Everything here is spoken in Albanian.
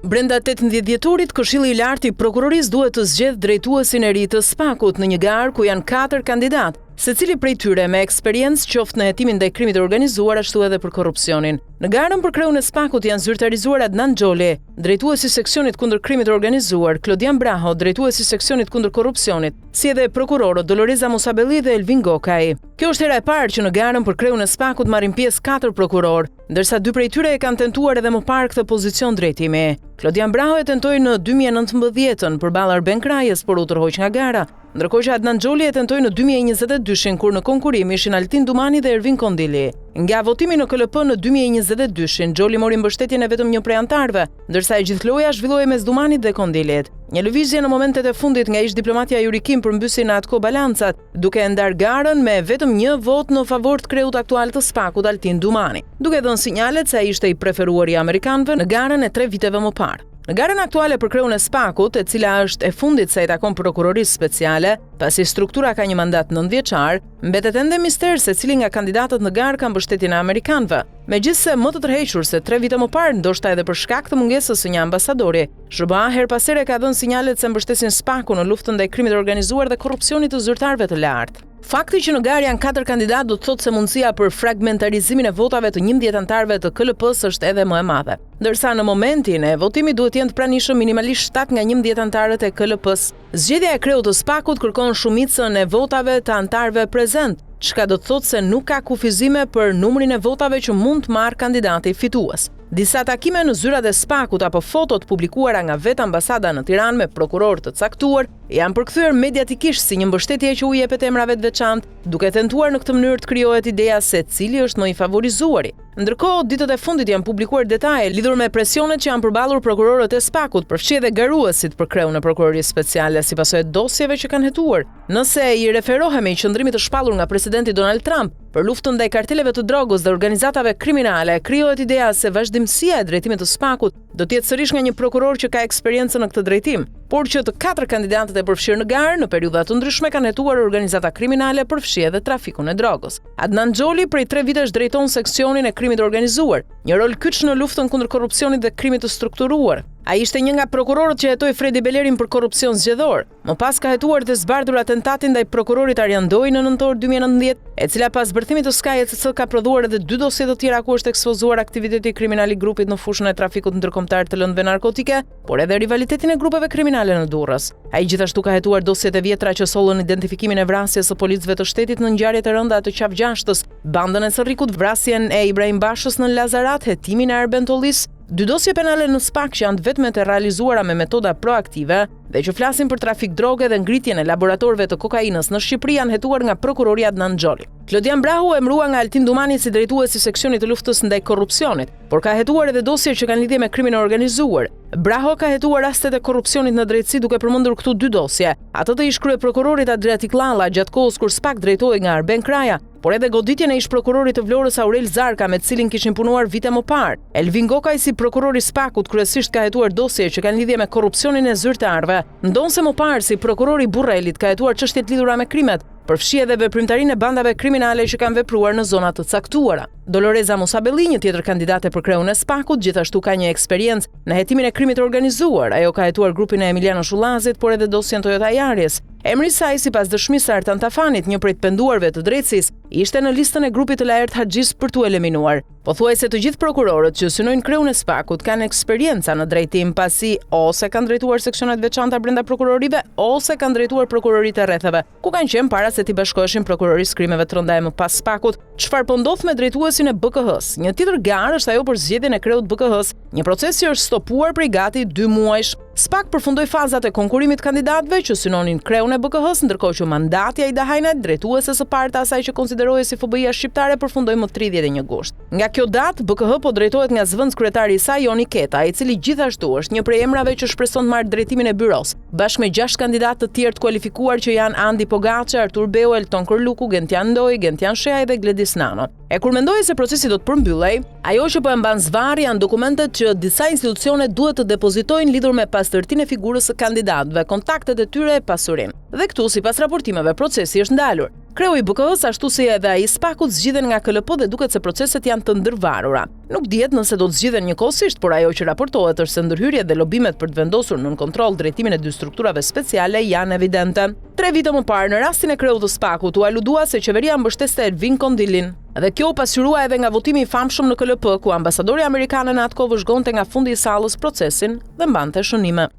Brenda 18 dhjetorit, Këshilli i Lartë i Prokurorisë duhet të zgjedhë drejtuesin e ri të SPAK-ut në një garë ku janë 4 kandidatë, secili prej tyre me eksperiencë qoftë në hetimin ndaj krimit të organizuar ashtu edhe për korrupsionin. Në garën për kreun e SPAK-ut janë zyrtarizuar Adnan Xholi, drejtuesi i seksionit kundër krimit të organizuar, Klodian Braho, drejtuesi i seksionit kundër korrupsionit, si edhe prokurorët Doloreza Musabelli dhe Elvin Gokaj. Kjo është hera e parë që në garën për kreun e SPAK-ut marrin pjesë 4 prokurorë, ndërsa 2 prej tyre e kanë tentuar edhe më parë këtë pozicion drejtimi. Klodian Braho e tentoi në 2019 përballë Arben Krajës, por u tërhoq nga gara, ndërkohë që Adnan Xholi e tentoi në 2022 kur në konkurim ishin Altin Dumani dhe Ervin Kondili. Nga votimi në KLP në 2022, Xholi mori mbështetjen e vetëm një prej antarëve, ndërsa e gjithë loja zhvilloi mes Dumanit dhe Kondilit. Një lëvizje në momentet e fundit nga ish diplomatja Yuri Kim përmbysi në atko balancat, duke ndarë garën me vetëm një vot në favor të kreut aktual të SPAK-ut Altin Dumani, duke dhënë sinjalet se ai ishte i preferuar i amerikanëve në garën e 3 viteve më parë. Në garën aktuale për kreun e SPAK-ut, e cila është e fundit sa i takon prokurorisë speciale, pasi struktura ka një mandat 9 vjeçar, mbetet ende mister se cili nga kandidatët në garë kanë mbështetjen e amerikanëve. Megjithse më të tërhequr se 3 vite më parë, ndoshta edhe për shkak të mungesës së një ambasadori, SBA her pas here ka dhënë sinjalet se mbështesin SPAK-un në luftën ndaj krimit të organizuar dhe korrupsionit të zyrtarëve të lartë. Fakti që në garë janë 4 kandidatë do të thotë se mundësia për fragmentarizimin e votave të 11 antarëve të KLP-s është edhe më e madhe. Ndërsa në momentin e votimit duhet të jenë të pranishëm minimalisht 7 nga 11 antarët e KLP-s. Zgjedhja e kreut të SPAK-ut kërkon shumicën e votave të antarëve prezent, çka do të thotë se nuk ka kufizime për numrin e votave që mund të marrë kandidati fitues. Disa takime në zyrat e SPAK-ut apo fotot publikuara nga vetë ambasada në Tiranë me prokurorë të caktuar janë përkthyer mediatikisht si një mbështetje që u jepet emrave të veçantë, duke tentuar në këtë mënyrë të krijohet ideja se cili është më i favorizuari. Ndërkohë, ditët e fundit janë publikuar detaje lidhur me presionet që janë përballur prokurorët e SPAK-ut, përfshi edhe garuesit për kreun e prokurorisë speciale si pasojë dosjeve që kanë hetuar. Nëse i referohemi qëndrimit të shpallur nga presidenti Donald Trump për luftën ndaj karteleve të drogës dhe organizatave kriminale, krijohet ideja se vazhdimësia e drejtimit të SPAK-ut do të jetë sërish nga një prokuror që ka eksperiencë në këtë drejtim, por që të 4 kandidatët e përfshirë në garë në periudha të ndryshme kanë hetuar organizata kriminale, përfshi edhe trafikun e drogës. Adnan Xholi prej 3 vitesh drejton seksionin e krimit të organizuar, një rol kyç në luftën kundër korrupsionit dhe krimit të strukturuar. Ai ishte një nga prokurorët që hetoi Fredi Belerin për korrupsion zgjedhor. Më pas ka hetuar dhe zbardhur atentatin ndaj prokurorit Arjan Doi në nëntor 2019, e cila pas bërthimit të Sky ECC ka prodhuar edhe 2 dosje të tjera ku është ekspozuar aktiviteti kriminal i grupit në fushën e trafikut ndërkombëtar të lëndëve narkotike, por edhe rivalitetin e grupeve kriminale në Durrës. Ai gjithashtu ka hetuar dosjet e vjetra që sollën identifikimin e vrasjes së policëve të shtetit në ngjarjet e rënda të qafgjashtës, bandën e Sërrikut, vrasjen e Ibrahim Bashës në Lazarat, hetimin e Arben Tollis, 2 dosje penale në SPAK që janë vetëm të realizuara me metoda proaktive dhe që flasin për trafik droge dhe ngritjen e laboratorëve të kokainës në Shqipëri janë hetuar nga prokurori Adnan Xholi. Klodian Braho emërua nga Altin Dumani si drejtues i seksionit të luftës ndaj korrupsionit, por ka hetuar edhe dosje që kanë lidhje me krimin e organizuar. Braho ka hetuar rastet e korrupsionit në drejtësi duke përmendur këtu 2 dosje, atë të ish kryeprokurorit Adriatik Llalla gjatë kohës kur SPAK drejtohej nga Arben Kraja, por edhe goditjen e ish prokurorit të Vlorës Aurel Zarka me të cilin kishin punuar vite më parë. Elvin Gokaj si prokurori SPAK-ut kryesisht ka hetuar dosje që kanë lidhje me korrupsionin e zyrtarëve, ndonse më parë si prokurori Burrelit ka hetuar çështjet lidhura me krimet, përfshi edhe veprimtarinë e bandave kriminale që kanë vepruar në zona të caktuara. Doloreza Musabelli, një tjetër kandidate për kreun e SPAK-ut, gjithashtu ka një eksperiencë në hetimin e krimit të organizuar. Ajo ka hetuar grupin e Emiliano Shullazit, por edhe dosjen Toyota Yaris. Emri i saj sipas dëshmisë së Artan Tafanit, një prej të penduarve të drejtësisë, ishte në listën e grupit të Laert Haxhis për tu eliminuar. Pothuajse të gjithë prokurorët që synojnë kreun e SPAK-ut kanë eksperjenca në drejtim, pasi ose kanë drejtuar seksionet veçanta brenda prokurorive, ose kanë drejtuar prokuroritë e rrethave, ku kanë qenë para se t'i bashkoheshin prokurorisë krimeve të rënda e më pas SPAK-ut. Çfarë po ndodh me drejtuesin e BKH-s? Një tjetër garë është ajo për zgjedhjen e kreut BKH-s, një proces që është stopuar prej gati 2 muajsh. SPAK përfundoi fazat e konkurimit kandidatëve që synonin kreun e BKH-s, ndërkohë që mandati Aida Hajnet, drejtuese së parë të asaj që konsiderohej si FBI-a shqiptare, përfundoi më 31 gusht. Nga kjo datë, BKH po drejtohet nga zëvendës kryetari i saj Joni Keta, i cili gjithashtu është një prej emrave që shpreson të marrë drejtimin e byros, bashkë me 6 kandidatë të tjerë të kualifikuar që janë Andi Pogaçi, Artur Beu, Elton Korluku, Gentian Ndoi, Gentian Sheaj dhe Gledis Nano. E kur mendoi se procesi do të përmbyllej, ajo që po e mban zvarri janë dokumentet që disa institucione duhet të depozitojnë lidhur me pastërtinë e figurës së kandidatëve, kontaktet e tyre e pasurim. Dhe këtu, sipas raportimeve, procesi është ndalur. Kreu i BK-s, ashtu si edhe ai i SPAK-ut, zgjidhen nga KLP dhe duket se proceset janë të ndërvarura. Nuk dihet nëse do të zgjidhen njëkohësisht, por ajo që raportohet është se ndërhyrjet dhe lobimet për të vendosur nën kontroll drejtimin e dy strukturave speciale janë evidente. 3 vite më parë, në rastin e kreut të SPAK-ut, u aludua se qeveria mbështeste Ervin Kondilin. Dhe kjo u pasqyrua edhe nga votimi i famshëm në KLP, ku ambasadori amerikan në atë kohë vëzhgonte nga fundi i sallës procesin dhe mbante shënime.